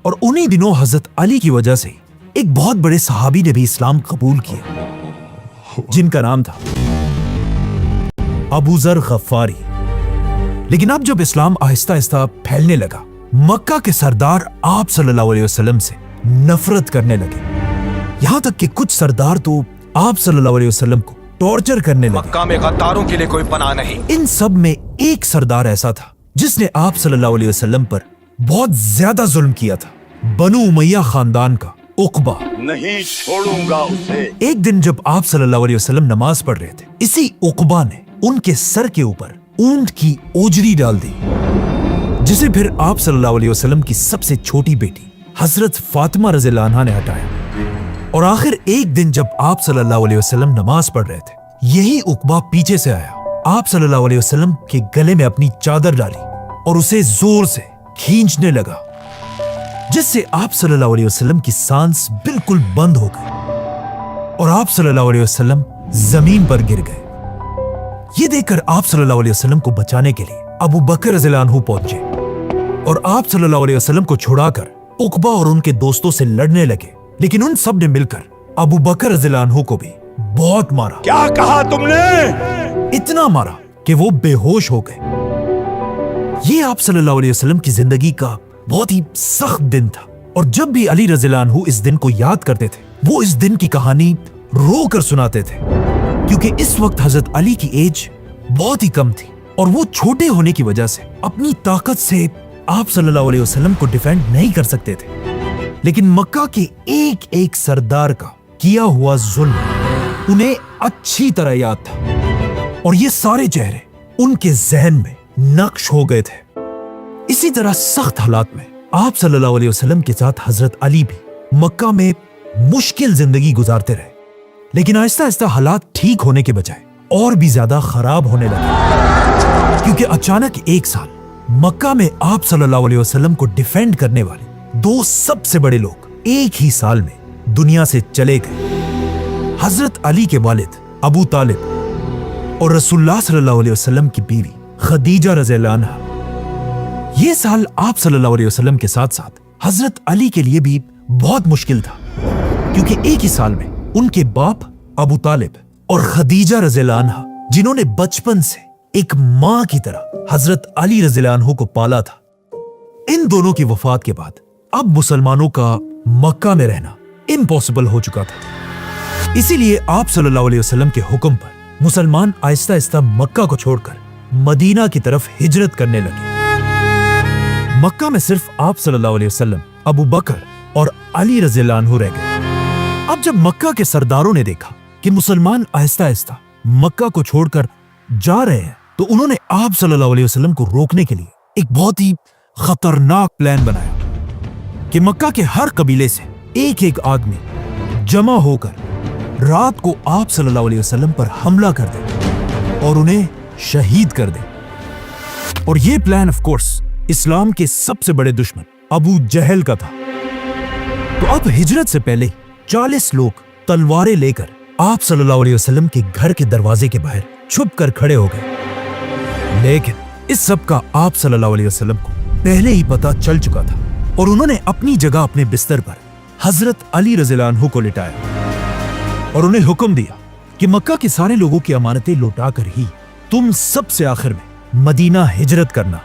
और उन्हीं दिनों हजरत अली की वजह से एक बहुत बड़े सहाबी ने भी इस्लाम कबूल किया, जिनका नाम था अबू जर गफ्फारी। लेकिन अब जब इस्लाम आहिस्ता आहिस्ता फैलने लगा, मक्का के सरदार आप सल्लल्लाहु अलैहि वसल्लम से नफरत करने लगे। यहां तक कि कुछ सरदार तो आप सल्लल्लाहु अलैहि वसल्लम को टॉर्चर करने लगे। मक्का में गद्दारों के लिए कोई पनाह नहीं। इन सब में एक सरदार ऐसा था जिसने आप सल्लल्लाहु अलैहि वसल्लम पर बहुत ज्यादा जुल्म किया था, बनु उमैया खानदान का उकबा। नहीं छोड़ूंगा उसे। एक दिन जब आप सल्लल्लाहु अलैहि वसल्लम नमाज पढ़ रहे थे, इसी उकबा ने उनके सर के ऊपर ऊंट की ओजरी डाल दी, जिसे फिर आप सल्लल्लाहु अलैहि वसल्लम की सबसे छोटी बेटी हजरत फातिमा रज़ियल्लाहु अन्हा ने हटाया। और आखिर एक दिन जब आप सल्लल्लाहु अलैहि वसल्लम नमाज पढ़ रहे थे, यही उकबा पीछे से आया, आप सल्लल्लाहु अलैहि वसल्लम के गले में अपनी चादर डाली और उसे जोर से खींचने लगा, जिससे आप सल्लल्लाहु अलैहि वसल्लम की सांस बिल्कुल बंद हो गई और आप सल्लल्लाहु अलैहि वसल्लम जमीन पर गिर गए। ये देखकर आप सल्लल्लाहु अलैहि वसल्लम को बचाने के लिए अबू बकर रज़ियल्लाहु अन्हु पहुंचे और आप सल्लल्लाहु अलैहि वसल्लम को छुड़ाकर उकबा और उनके दोस्तों से लड़ने लगे। लेकिन उन सब ने मिलकर अबू बकर रज़ियल्लाहु अन्हु को भी बहुत मारा। क्या कहा तुमने? इतना मारा कि वो बेहोश हो गए। ये आप सल्लल्लाहु अलैहि वसल्लम की जिंदगी का बहुत ही सख्त दिन था और जब भी अली रज़ियल्लाहु अन्हु इस दिन को याद करते थे, वो इस दिन की कहानी रो कर सुनाते थे, क्योंकि इस वक्त हजरत अली की एज बहुत ही कम थी और वो छोटे होने की वजह से अपनी ताकत से आप सल्लल्लाहु अलैहि वसल्लम को डिफेंड नहीं कर सकते थे। लेकिन मक्का के एक एक सरदार का किया हुआ जुल्म उन्हें अच्छी तरह याद था और ये सारे चेहरे उनके जहन में नक्श हो गए थे। इसी तरह सख्त हालात में आप सल्लल्लाहु अलैहि वसल्लम के साथ हजरत अली भी मक्का में मुश्किल जिंदगी गुजारते रहे। लेकिन आहिस्ता आहिस्ता हालात ठीक होने के बजाय और भी ज्यादा खराब होने लगे, क्योंकि अचानक एक साल मक्का में आप सल्लल्लाहु अलैहि वसल्लम को डिफेंड करने वाले दो सबसे बड़े लोग एक ही साल में दुनिया से चले गए। हजरत अली के वालिद अबू तालिब और रसूलुल्लाह सल्लल्लाहु अलैहि वसल्लम की बीवी खदीजा रज़ियल्लाहु अन्हा। ये साल आप सल्लल्लाहु अलैहि वसल्लम के साथ साथ हजरत अली के लिए भी बहुत मुश्किल था, क्योंकि एक ही साल में उनके बाप अबू तालिब और खदीजा रज़ियल्लाहु अन्हा, जिन्होंने बचपन से एक मां की तरह हजरत अली रज़ियल्लाहु अन्हु को पाला था, इन दोनों की वफात के बाद अब मुसलमानों का मक्का में रहना इम्पॉसिबल हो चुका था। इसीलिए आप सल्लल्लाहु अलैहि वसल्लम के हुक्म पर मुसलमान आहिस्ता आहिस्ता मक्का को छोड़कर मदीना की तरफ हिजरत करने लगे। मक्का में सिर्फ आप सल्लल्लाहु अलैहि वसल्लम, अबू बकर और अली रज़ियल्लाहु अन्हु रह गए। अब जब मक्का के सरदारों ने देखा कि मुसलमान आहिस्ता आहिस्ता मक्का को छोड़कर जा रहे हैं, तो उन्होंने आप सल्लल्लाहु अलैहि वसल्लम को रोकने के लिए एक बहुत ही खतरनाक प्लान बनाया कि मक्का के हर कबीले से एक एक आदमी जमा होकर रात को आप सल्लल्लाहु अलैहि वसल्लम पर हमला कर दे और उन्हें शहीद कर दे। और यह प्लान ऑफ कोर्स इस्लाम के सबसे बड़े दुश्मन अबू जहल का था। तो अब हिजरत से पहले 40 लोग तलवारें लेकर आप सल्लल्लाहु अलैहि वसल्लम के घर के दरवाजे के बाहर छुप कर खड़े हो गए। लेकिन इस सब का आप सल्लल्लाहु अलैहि वसल्लम को पहले ही पता चल चुका था और उन्होंने अपनी जगह अपने बिस्तर पर हजरत अली रज़ियल्लाहु अन्हु को लिटाया और उन्हें हुक्म दिया कि मक्का के सारे लोगों की अमानतें लौटाकर ही तुम सबसे आखिर में मदीना हिजरत करना।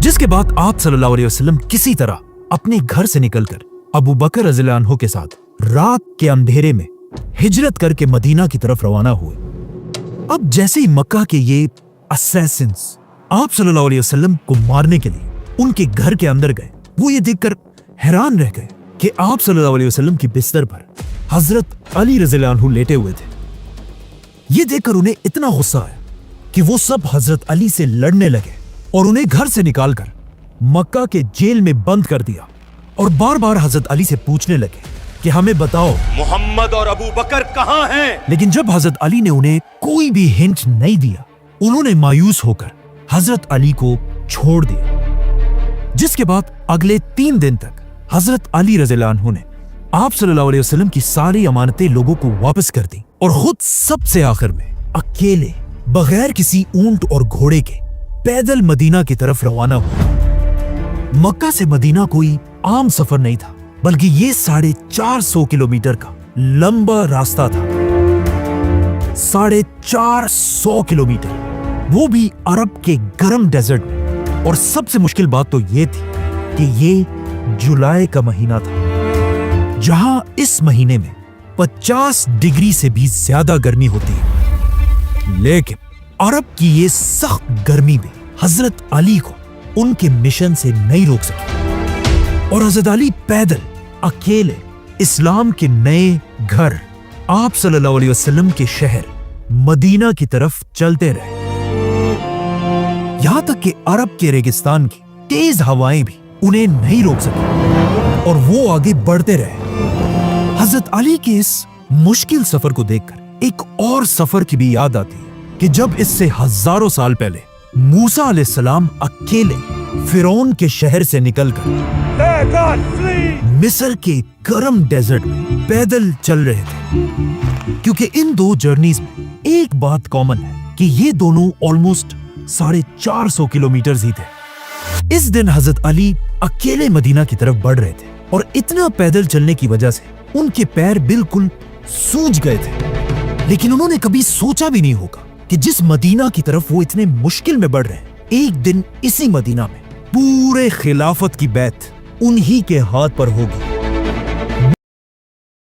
जिसके बाद आप सल्लल्लाहु अलैहि वसल्लम किसी तरह अपने घर से निकलकर अबू बकर रज़ियल्लाहु अन्हु के साथ रात के अंधेरे में हिजरत करके मदीना की तरफ रवाना हुए। अब जैसे ही मक्का के ये असैसिन्स आप सल्लल्लाहु अलैहि वसल्लम को मारने के लिए उनके घर के अंदर गए, वो ये देखकर हैरान रह गए कि आप सल्लल्लाहु अलैहि वसल्लम की बिस्तर पर हजरत अली रज़ियल्लाहु अन्हु लेटे हुए थे। ये देखकर उन्हें इतना गुस्सा आया कि वो सब हजरत अली से लड़ने लगे और उन्हें घर से निकालकर मक्का के जेल में बंद कर दिया और बार बार हजरत अली से पूछने लगे कि हमें बताओ मोहम्मद और अबू बकर कहाँ हैं? लेकिन जब हजरत अली ने उन्हें कोई भी हिंट नहीं दिया, उन्होंने मायूस होकर हजरत अली को छोड़ दिया। जिसके बाद अगले 3 दिन तक हजरत अली रज़ियल्लाहु अन्हु ने आप सल्लल्लाहु अलैहि वसल्लम की सारी अमानतें लोगों को वापस कर दी और खुद सबसे आखिर में अकेले बगैर किसी ऊंट और घोड़े के पैदल मदीना की तरफ रवाना हुआ। मक्का से मदीना कोई आम सफर नहीं था, बल्कि ये 450 किलोमीटर का लंबा रास्ता था। 450 किलोमीटर, वो भी अरब के गर्म डेजर्ट में। और सबसे मुश्किल बात तो ये थी कि ये जुलाई का महीना था, जहां इस महीने में 50 डिग्री से भी ज्यादा गर्मी होती है। लेकिन अरब की ये सख्त गर्मी भी हजरत अली को उनके मिशन से नहीं रोक सकी और हजरत अली पैदल अकेले इस्लाम के नए घर आप सल्लल्लाहु अलैहि वसल्लम के शहर मदीना की तरफ चलते रहे। यहां तक कि अरब के रेगिस्तान की तेज हवाएं भी उन्हें नहीं रोक सकी और वो आगे बढ़ते रहे। हजरत अली के इस मुश्किल सफर को देखकर एक और सफर की भी याद आती है कि जब इससे हजारों साल पहले मूसा अलैहिस्सलाम अकेले फिरौन के शहर से निकलकर मिस्र के गर्म डेजर्ट में पैदल चल रहे थे। क्योंकि इन दो जर्नीज में एक बात कॉमन है कि ये दोनों ऑलमोस्ट 450 किलोमीटर ही थे। इस दिन हजरत अली अकेले मदीना की तरफ बढ़ रहे थे और इतना पैदल चलने की वजह से उनके पैर बिल्कुल सूज गए थे। लेकिन उन्होंने कभी सोचा भी नहीं होगा कि जिस मदीना की तरफ वो इतने मुश्किल में बढ़ रहे हैं, एक दिन इसी मदीना में पूरे खिलाफत की बैत उन्हीं के हाथ पर होगी।